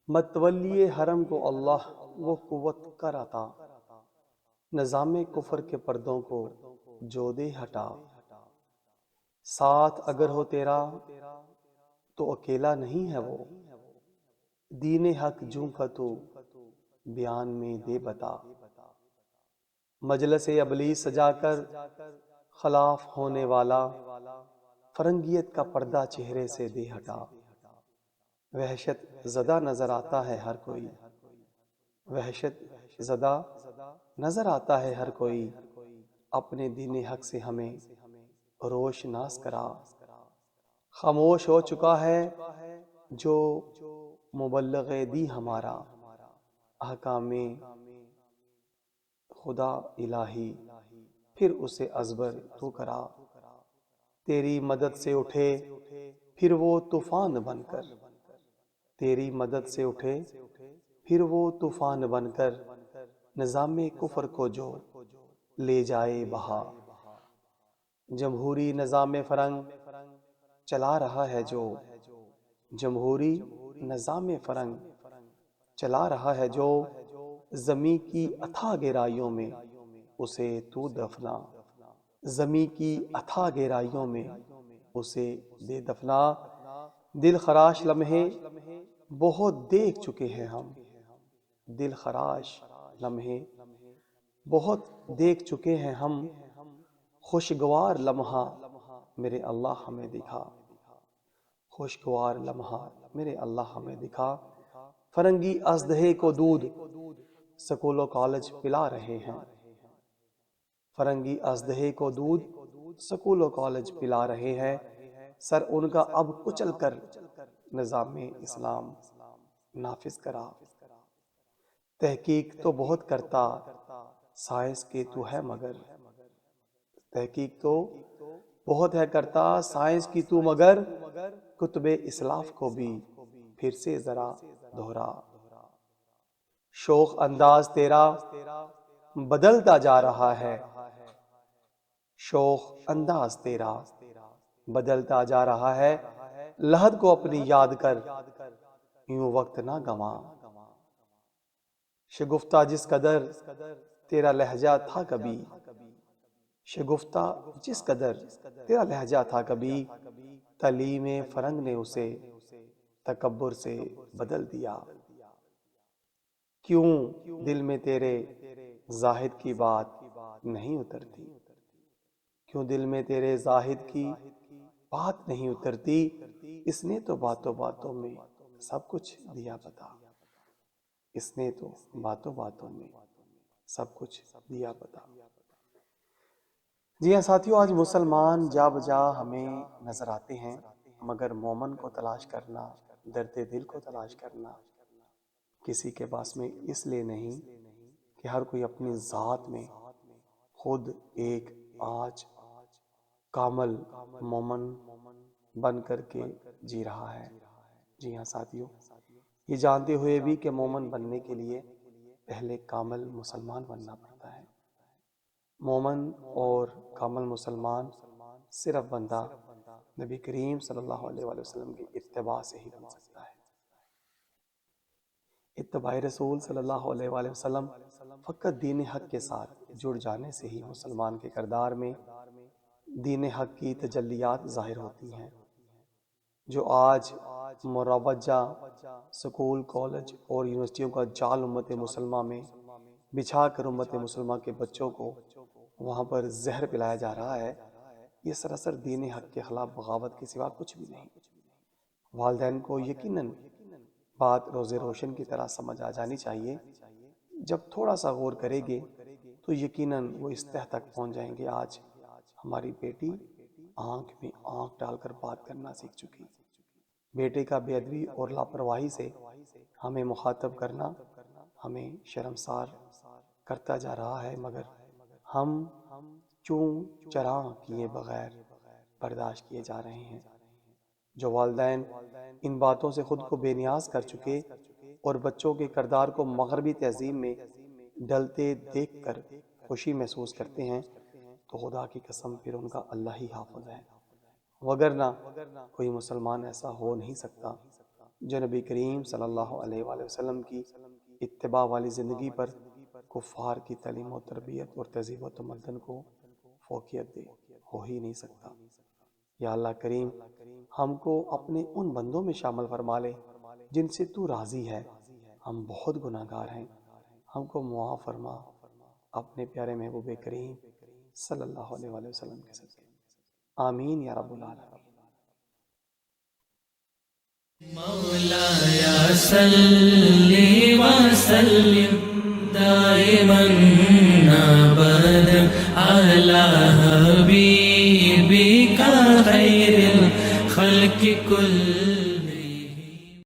متولی حرم کو اللہ وہ قوت کر عطا، نظام کفر کے پردوں کو جو دے ہٹا۔ ساتھ اگر ہو تیرا تو اکیلا نہیں ہے وہ، دین حق جوں کا تو بیان میں دے بتا۔ مجلس ابلیس سجا کر خلاف ہونے والا، فرنگیت کا پردہ چہرے سے دے ہٹا۔ وحشت زدہ نظر آتا ہے ہر کوئی، وحشت زدہ نظر آتا ہے ہر کوئی، اپنے دین حق سے ہمیں روشناس کرا۔ خاموش ہو چکا ہے جو مبلغ دی ہمارا، احکام خدا الہی پھر اسے ازبر تو کرا۔ تیری مدد سے اٹھے پھر وہ طوفان بن کر، تیری مدد سے اٹھے پھر وہ طوفان بن کر، نظام کفر کو جو لے جائے بہا۔ جمہوری نظام فرنگ چلا رہا ہے جو، جمہوری نظام فرنگ چلا رہا ہے جو، زمیں کی اتھاہ گہرائیوں میں اسے تو دفنا، زمیں کی اتھاہ گہرائیوں میں اسے دے دفنا۔ دل خراش لمحے بہت دیکھ چکے ہیں ہم، دل خراش لمحے بہت دیکھ چکے ہیں ہم، خوشگوار لمحہ میرے اللہ ہمیں دکھا، خوشگوار لمحہ میرے اللہ ہمیں دکھا۔ فرنگی ازدہے کو دودھ سکول و کالج پلا رہے ہیں، فرنگی ازدہے کو دودھ سکول و کالج پلا رہے ہیں، سر ان کا اب کچل کر نظام اسلام نافذ کرا۔ تحقیق تو بہت کرتا سائنس کے تو ہے مگر، تحقیق تو بہت ہے کرتا سائنس کی تو مگر، کتب اسلاف کو بھی پھر سے ذرا دہرا۔ شوخ انداز تیرا بدلتا جا رہا ہے، شوخ انداز تیرا بدلتا جا رہا ہے، لحد کو اپنی یاد کر یوں وقت نہ گنوا۔ شگفتہ جس قدر تیرا لہجہ تھا کبھی، شگفتہ جس قدر تیرا لہجہ تھا کبھی، تعلیم فرنگ نے اسے تکبر سے بدل دیا۔ کیوں دل میں تیرے زاہد کی بات نہیں اترتی، کیوں دل میں تیرے زاہد کی بات نہیں اترتی، اس نے تو باتوں باتوں میں سب کچھ دیا بتا، اس نے تو باتوں باتوں میں سب کچھ دیا بتا۔ جی ہاں ساتھیو، آج مسلمان جا بجا ہمیں نظر آتے ہیں، مگر مومن کو تلاش کرنا، درد دل کو تلاش کرنا کسی کے پاس میں اس لیے نہیں کہ ہر کوئی اپنی ذات میں خود ایک آج کامل مومن بن کر کے جی رہا ہے۔ جی ہاں ساتھیو، یہ جانتے ہوئے بھی کہ مومن بننے کے لیے پہلے کامل مسلمان بننا پڑتا ہے۔ مومن اور کامل مسلمان صرف بندہ نبی کریم صلی اللہ علیہ وآلہ وسلم کی اتباع سے ہی بن سکتا ہے۔ اتباع رسول صلی اللہ علیہ وآلہ وسلم فقط دین حق کے ساتھ جڑ جانے سے ہی مسلمان کے کردار میں دین حق کی تجلیات ظاہر ہوتی ہیں۔ جو آج مروجہ سکول، کالج اور یونیورسٹیوں کا جال امت مسلمہ میں بچھا کر امت مسلمہ کے بچوں کو وہاں پر زہر پلایا جا رہا ہے، یہ سراسر دین حق کے خلاف بغاوت کے سوا کچھ بھی نہیں۔ والدین کو یقیناً بات روز روشن کی طرح سمجھ آ جانی چاہیے، جب تھوڑا سا غور کریں گے تو یقیناً وہ اس تہ تک پہنچ جائیں گے۔ آج ہماری بیٹی آنکھ میں آنکھ ڈال کر بات کرنا سیکھ چکی، بیٹے کا بے ادبی اور لاپرواہی سے ہمیں مخاطب کرنا ہمیں شرمسار کرتا جا رہا ہے، مگر ہم چوں چراں کیے بغیر برداشت کیے جا رہے ہیں۔ جو والدین ان باتوں سے خود کو بے نیاز کر چکے اور بچوں کے کردار کو مغربی تہذیب میں ڈلتے دیکھ کر خوشی محسوس کرتے ہیں، تو خدا کی قسم پھر ان کا اللہ ہی حافظ ہے، وگرنہ کوئی مسلمان ایسا ہو نہیں سکتا جو نبی کریم صلی اللہ علیہ وآلہ وسلم کی اتباع والی زندگی پر کفار کی تعلیم و تربیت اور تہذیب و تمدن کو فوقیت دے، ہو ہی نہیں سکتا۔ یا اللہ کریم ہم کو اپنے ان بندوں میں شامل فرما لے جن سے تو راضی ہے۔ ہم بہت گناہ گار ہیں، ہم کو معاف فرما اپنے پیارے محبوب کریم صلی اللہ علیہ وآلہ وسلم کے صدقے۔ آمین یا رب العالمین۔ مولاي صل وسلم دائما ابدا على حبيبك خير الخلق كل